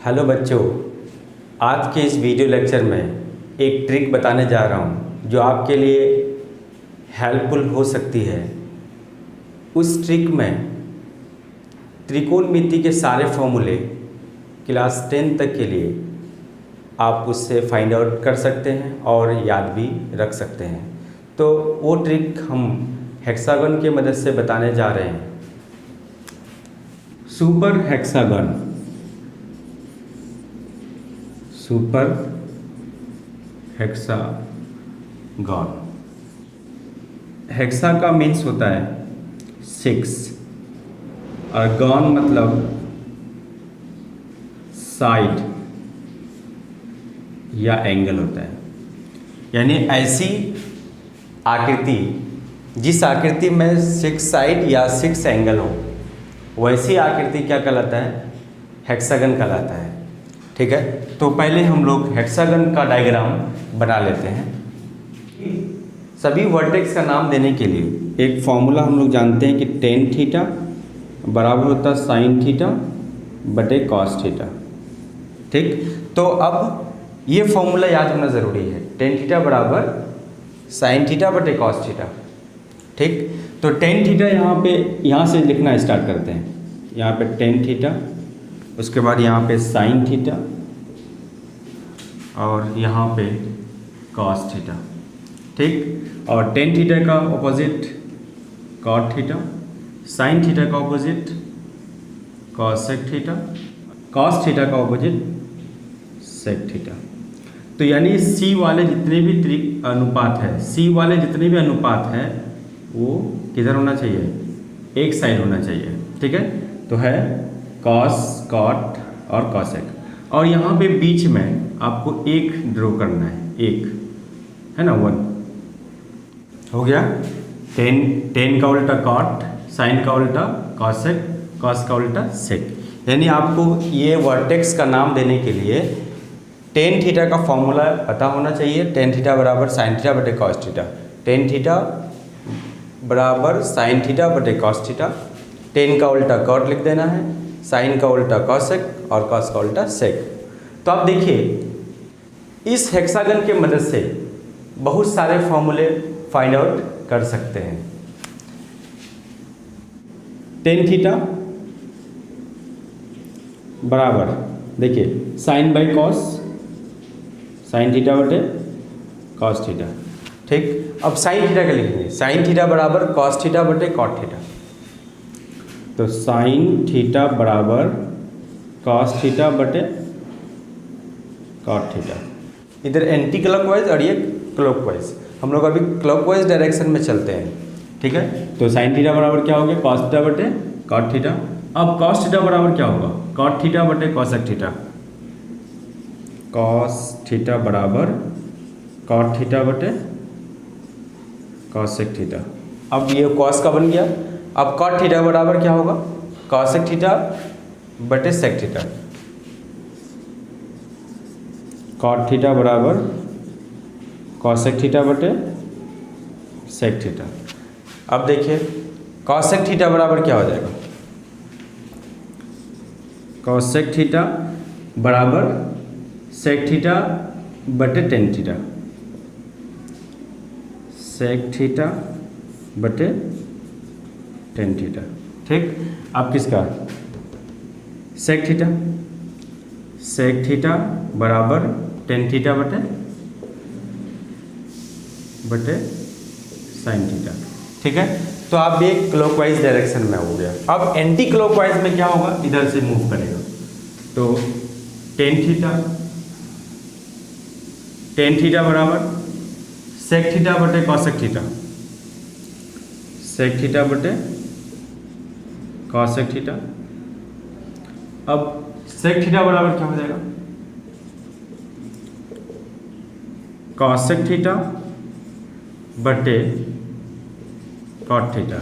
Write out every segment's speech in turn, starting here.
Hello बच्चों, आज के इस वीडियो लेक्चर में एक ट्रिक बताने जा रहा हूँ जो आपके लिए हेल्पफुल हो सकती है। उस ट्रिक में त्रिकोणमिति के सारे फॉर्मूले क्लास 10 तक के लिए आप उससे फाइंड आउट कर सकते हैं और याद भी रख सकते हैं। तो वो ट्रिक हम हेक्सागन की मदद से बताने जा रहे हैं। Super hexagon, super hexagon. Hexa का मीन्स होता है 6 और गॉन मतलब साइड या एंगल होता है। यानी ऐसी आकृति जिस आकृति में 6 साइड या 6 एंगल हो, वैसी आकृति क्या कहलाता है? हेक्सागन कहलाता है। ठीक है, तो पहले हम लोग हेक्सागन का डायग्राम बना लेते हैं। सभी वर्टेक्स का नाम देने के लिए एक फॉर्मूला हम लोग जानते हैं कि टेन थीटा बराबर होता है साइन थीटा बटे कॉस थीटा। ठीक, तो अब ये फॉर्मूला याद होना ज़रूरी है। टेन थीटा बराबर साइन थीटा बटे कॉस थीटा। ठीक, तो टेन थीटा यहाँ से लिखना स्टार्ट करते हैं। यहाँ पे टेन थीटा, उसके बाद यहाँ पे साइन थीटा और यहाँ पे कॉस थीटा। ठीक, और टेन थीटा का opposite cot theta, sine theta का opposite cosec theta, cos theta का ऑपोजिट सेक थीटा। तो यानी सी वाले जितने भी अनुपात है, सी वाले जितने भी अनुपात हैं वो किधर होना चाहिए? एक साइड होना चाहिए। ठीक है, तो है कॉस, कॉट और कॉसेक। और यहाँ पे बीच में आपको एक ड्रॉ करना है, एक है ना, 1 हो गया। टेन का उल्टा कॉट, साइन का उल्टा कॉसेक, कॉस का उल्टा सेक। यानी आपको ये वर्टेक्स का नाम देने के लिए टेन थीटा का फॉर्मूला पता होना चाहिए। टेन थीटा बराबर साइन थीटा बटे कॉस थीटा, टेन थीटा बराबर साइन थीटा बटे कॉस थीटा। टेन का उल्टा कॉट लिख देना है, साइन का उल्टा कॉसेक और कॉस का उल्टा सेक। तो आप देखिए इस हेक्सागन के मदद से बहुत सारे फॉर्मूले फाइंड आउट कर सकते हैं। टेन थीटा बराबर देखिए sine by cos, sine theta बटे कॉस थीटा। ठीक, अब साइन थीटा का लिखेंगे। साइन थीटा बराबर कॉस थीटा बटे कॉट थीटा। तो साइन थीटा बराबर कॉस थीटा बटे कॉट थीटा। इधर एंटी क्लॉकवाइज और ये क्लॉकवाइज। हम लोग अभी क्लॉकवाइज डायरेक्शन में चलते हैं। ठीक है, तो साइन थीटा बराबर क्या हो गया? कॉस थीटा बटे कॉट थीटा। अब कॉस थीटा बराबर क्या होगा? कॉट थीटा बटे कॉसेक थीटा। कॉस थीटा बराबर कॉट थीटा बटे कॉसेक थीटा। अब ये कॉस का बन गया। अब कॉट थीटा बराबर क्या होगा? कॉसेक थीटा बटे सेक थीटा। कॉट थीटा बराबर कॉसेक थीटा बटे सेक थीटा। अब देखिए कॉसेक थीटा बराबर क्या हो जाएगा? कॉसेक थीटा बराबर सेक थीटा बटे टेन थीटा। सेक थीटा बटे टेन थीटा। ठीक, अब किसका? सेक थीटा, सेक थीटा बराबर टेन थीटा बटे साइन थीटा। ठीक है, तो आप ये क्लॉकवाइज डायरेक्शन में हो गया। अब एंटी क्लॉकवाइज में क्या होगा? इधर से मूव करेगा। तो टेन थीटा बराबर सेक थीटा बटे कॉसेक थीटा, सेक थीटा बटे कॉसेक थीटा। अब सेक थीटा बराबर क्या हो जाएगा? कॉसेक थीटा बटे कॉट थीटा।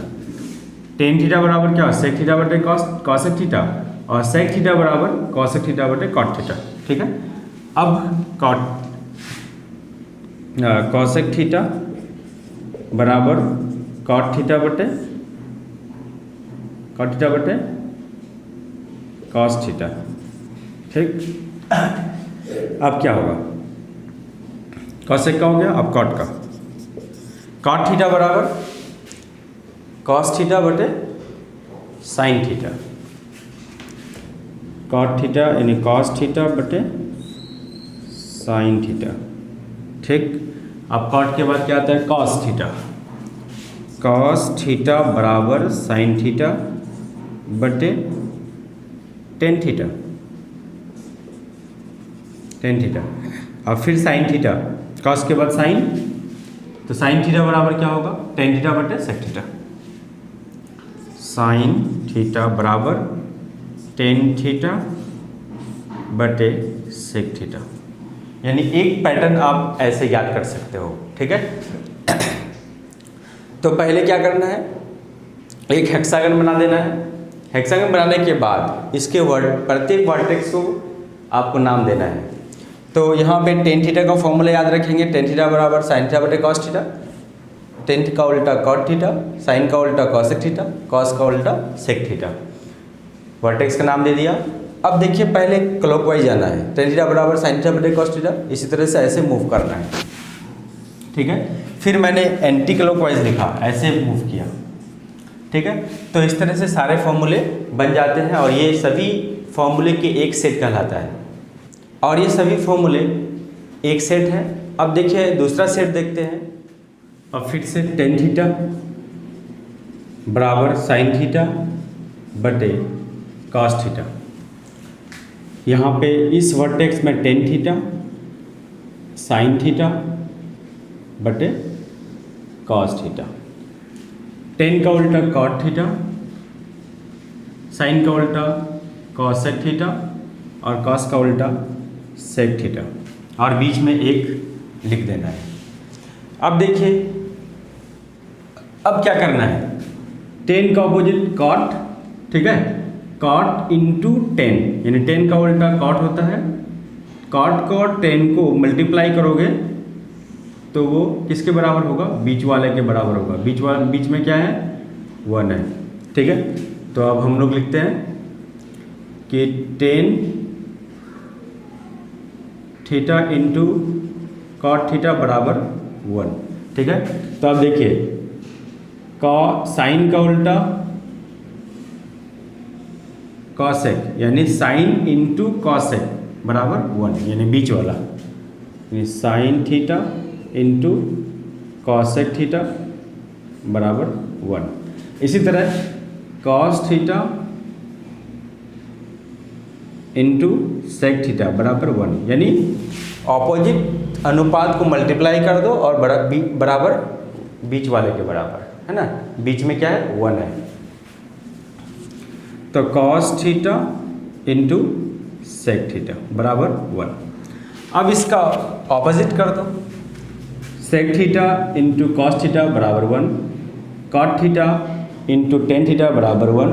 टेन थीटा बराबर क्या? सेक थीटा बटे कॉसेक थीटा और सेक थीटा बराबर कॉसेक थीटा बटे कॉट थीटा। ठीक है, अब कॉसेक थीटा बराबर कॉट थीटा बटे कॉस थीटा। ठीक। अब क्या होगा, कॉसेक का हो गया, अब कॉट का। कॉट थीटा बराबर कॉस थीटा बटे साइन थीटा। कॉट थीटा यानी कॉस थीटा बटे साइन थीटा। ठीक। अब कॉट के बाद क्या आता है, कॉस थीटा। कॉस थीटा बराबर साइन थीटा बटे टेन थीटा। Tan theta. अब फिर साइन थीटा, कॉस के बाद साइन, तो साइन थीटा बराबर क्या होगा, टेन थीटा बटे सेक थीटा। साइन थीटा बराबर टेन थीटा बटे सेक थीटा। यानी एक पैटर्न आप ऐसे याद कर सकते हो। ठीक है। तो पहले क्या करना है, एक हेक्सागन बना देना है। हेक्सागन बनाने के बाद इसके प्रत्येक वर्टेक्स को आपको नाम देना है। तो यहाँ पे टेन थीटा का फॉर्मूला याद रखेंगे, टेन थीटा बराबर साइन थीटा बटे कॉस थीटा, टेन का उल्टा कॉट थीटा, साइन का उल्टा कॉसेक थीटा, कॉस का उल्टा सेक थीटा। वर्टेक्स का नाम दे दिया। अब देखिए पहले क्लॉकवाइज जाना है, टेन थीटा बराबर साइन थीटा बटे कॉस थीटा, इसी तरह से ऐसे मूव करना है। ठीक है। फिर मैंने एंटी क्लॉकवाइज लिखा, ऐसे मूव किया। ठीक है। तो इस तरह से सारे फॉर्मूले बन जाते हैं और ये सभी फॉर्मूले के एक सेट कहलाता है। और ये सभी फॉर्मूले एक सेट है। अब देखिए दूसरा सेट देखते हैं। अब फिर से टेन थीटा बराबर साइन थीटा बटे कॉस थीटा। यहाँ पे इस वर्टेक्स में टेन थीटा साइन थीटा बटे कॉस थीटा, टेन का उल्टा कॉट थीटा, साइन का उल्टा कॉसेक थीटा और कॉस का उल्टा सेक थीटा, और बीच में एक लिख देना है। अब देखिए अब क्या करना है, टेन का अपोजिट कॉट। ठीक है। कॉट इंटू टेन, यानी टेन का उल्टा कॉट होता है। कॉट को टेन को मल्टीप्लाई करोगे तो वो किसके बराबर होगा, बीच वाले के बराबर होगा। बीच में क्या है, 1 है। ठीक है। तो अब हम लोग लिखते हैं कि tan theta into cot theta बराबर 1। ठीक है। तो अब देखिए साइन का उल्टा कॉसेक, यानी साइन इंटू कॉसेक बराबर 1, यानी बीच वाला, यानी sine theta into cosec theta बराबर 1। इसी तरह cos theta into sec theta बराबर 1, यानी ऑपोजिट अनुपात को मल्टीप्लाई कर दो और बराबर बीच वाले के बराबर, है ना। बीच में क्या है, 1 है। तो cos theta into sec theta बराबर 1। अब इसका ऑपोजिट कर दो, sec theta into cos theta बराबर 1, cot theta into tan theta बराबर 1,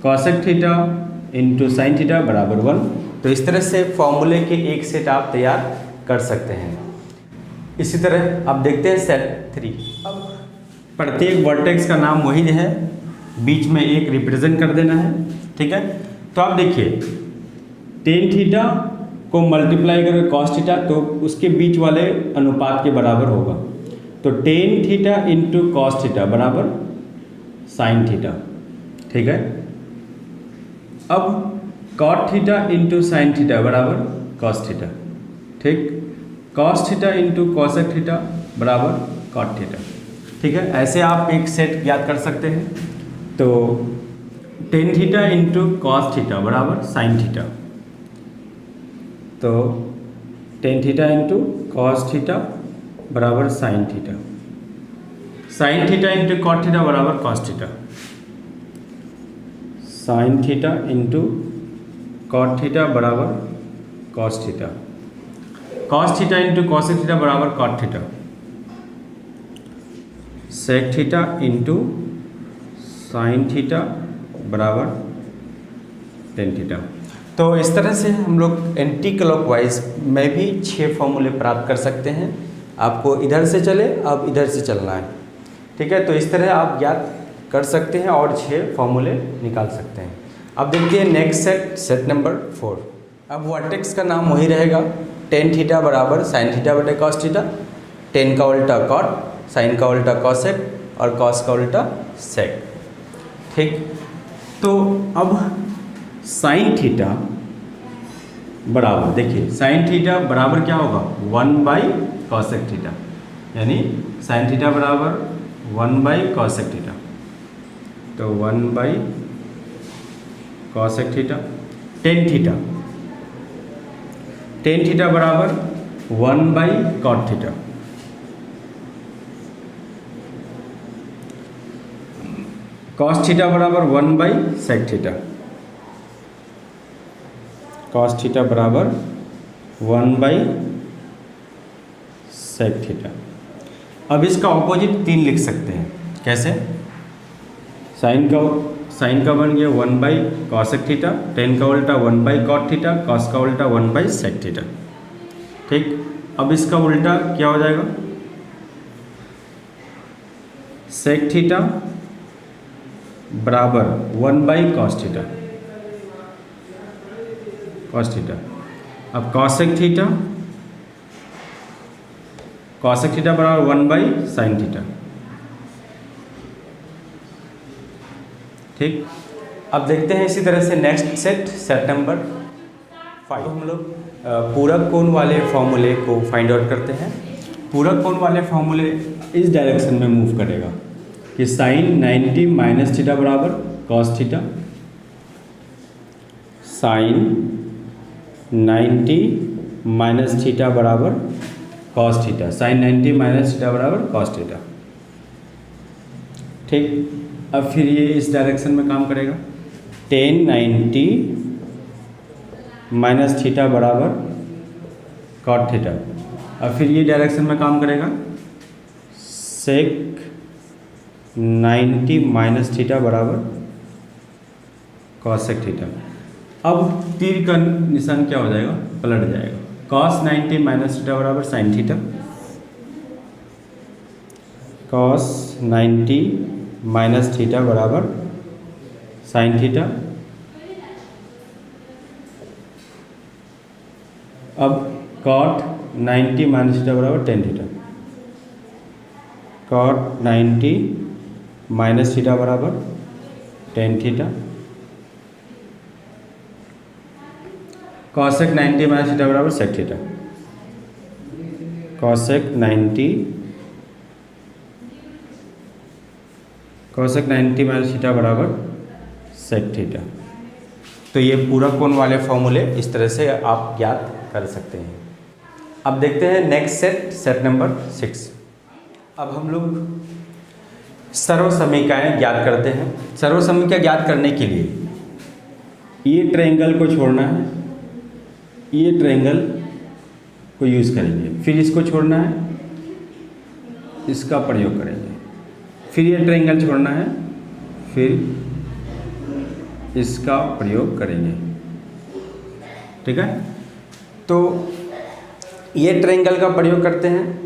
cosec theta into sine theta बराबर 1। तो इस तरह से फॉर्मूले के एक सेट आप तैयार कर सकते हैं। इसी तरह अब देखते हैं सेट 3। अब प्रत्येक वर्टेक्स का नाम वही है, बीच में एक रिप्रेजेंट कर देना है। ठीक है। तो आप देखिए टेन थीटा को मल्टीप्लाई करें कॉस थीटा तो उसके बीच वाले अनुपात के बराबर होगा। तो tan theta into cos theta बराबर साइन थीटा। ठीक है। अब cot theta into sine theta बराबर कॉस थीटा। ठीक। Cos theta into cosec theta बराबर कॉट थीटा। ठीक है। ऐसे आप एक सेट याद कर सकते हैं। तो tan theta into cos theta बराबर साइन थीटा, तो tan theta into cos theta बराबर sine theta, sine theta into cot theta बराबर cos theta, sine theta into cot theta बराबर cos theta, cos theta into cosec theta बराबर cot theta, sec theta into sine theta बराबर tan theta. तो इस तरह से हम लोग एंटी क्लॉकवाइज में भी 6 फॉर्मूले प्राप्त कर सकते हैं। आपको इधर से चले, अब इधर से चलना है। ठीक है। तो इस तरह आप ज्ञात कर सकते हैं और 6 फॉर्मूले निकाल सकते हैं। अब देखिए नेक्स्ट सेट नंबर 4। अब वर्टेक्स का नाम वही रहेगा, टेन थीटा बराबर साइन थीटा बटे कॉस थीटा, टेन का उल्टा कॉट, साइन का उल्टा कॉसेक और कॉस का उल्टा सेक। ठीक, तो अब साइन थीटा बराबर, देखिए साइन थीटा बराबर क्या होगा, 1/कॉसेक थीटा, यानी साइन थीटा बराबर 1/कॉसेक थीटा, तो 1/कॉसेक थीटा। टेन थीटा बराबर 1/कॉट थीटा, कॉस थीटा बराबर 1/सेक थीटा, कॉस थीटा बराबर 1/सेक थीटा। अब इसका ऑपोजिट 3 लिख सकते हैं, कैसे, साइन का बन गया 1/कॉसेक थीटा, टेन का उल्टा 1/कॉट थीटा, कॉस का उल्टा 1/सेक थीटा। ठीक, अब इसका उल्टा क्या हो जाएगा, सेक थीटा बराबर 1/कॉस थीटा, कॉस थीटा। अब कॉसेक थीटा बराबर 1/साइन थीटा। ठीक, अब देखते हैं इसी तरह से नेक्स्ट सेट नंबर 5। हम लोग पूरक कोण वाले फॉर्मूले को फाइंड आउट करते हैं। पूरक कोण वाले फॉर्मूले इस डायरेक्शन में मूव करेगा कि साइन 90 माइनस थीटा बराबर cos theta, sine 90 minus theta बराबर cos theta, sine 90 minus theta बराबर कॉस थीटा। ठीक, अब फिर ये इस डायरेक्शन में काम करेगा, टेन 90 माइनस थीटा बराबर कॉट थीटा। अब फिर ये डायरेक्शन में काम करेगा, सेक 90 माइनस थीटा बराबर कॉसेक थीटा। अब तीर का निशान क्या हो जाएगा, पलट जाएगा, कॉस 90 माइनस थीटा बराबर sine theta, cos 90 minus theta बराबर साइन थीटा। अब कॉट 90 माइनस थीटा बराबर tan theta, cot 90 minus theta बराबर tan theta, cosec 90 minus theta बराबर sec theta, cosec 90 minus theta बराबर सेक थीटा। तो ये पूरक कोण वाले फॉर्मूले इस तरह से आप ज्ञात कर सकते हैं। अब देखते हैं नेक्स्ट सेट नंबर 6। अब हम लोग सर्वसमीकाएं ज्ञात करते हैं। सर्वसमीका ज्ञात करने के लिए ये ट्रायंगल को छोड़ना है, ये ट्रायंगल को यूज़ करेंगे, फिर इसको छोड़ना है, इसका प्रयोग करेंगे, फिर ये ट्रायंगल छोड़ना है, फिर इसका प्रयोग करेंगे। ठीक है, तो ये ट्रायंगल का प्रयोग करते हैं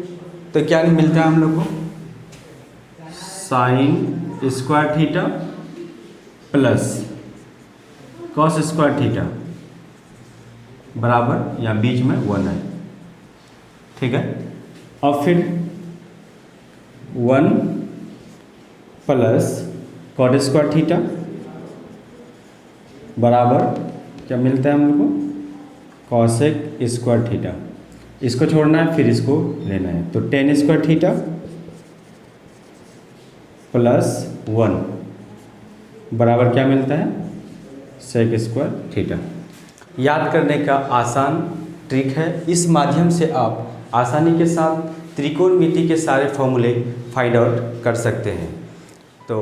तो क्या मिलता है हम लोग को, sine square theta plus cos square theta बराबर, यहाँ बीच में 1 है। ठीक है, और फिर 1 प्लस कॉट स्क्वायर थीटा बराबर क्या मिलता है हम लोग को, कॉसेक स्क्वायर थीटा। इसको छोड़ना है, फिर इसको लेना है, तो टेन स्क्वायर थीटा प्लस 1 बराबर क्या मिलता है, सेक स्क्वायर थीटा। याद करने का आसान ट्रिक है, इस माध्यम से आप आसानी के साथ त्रिकोणमिति के सारे फॉर्मूले फाइंड आउट कर सकते हैं। तो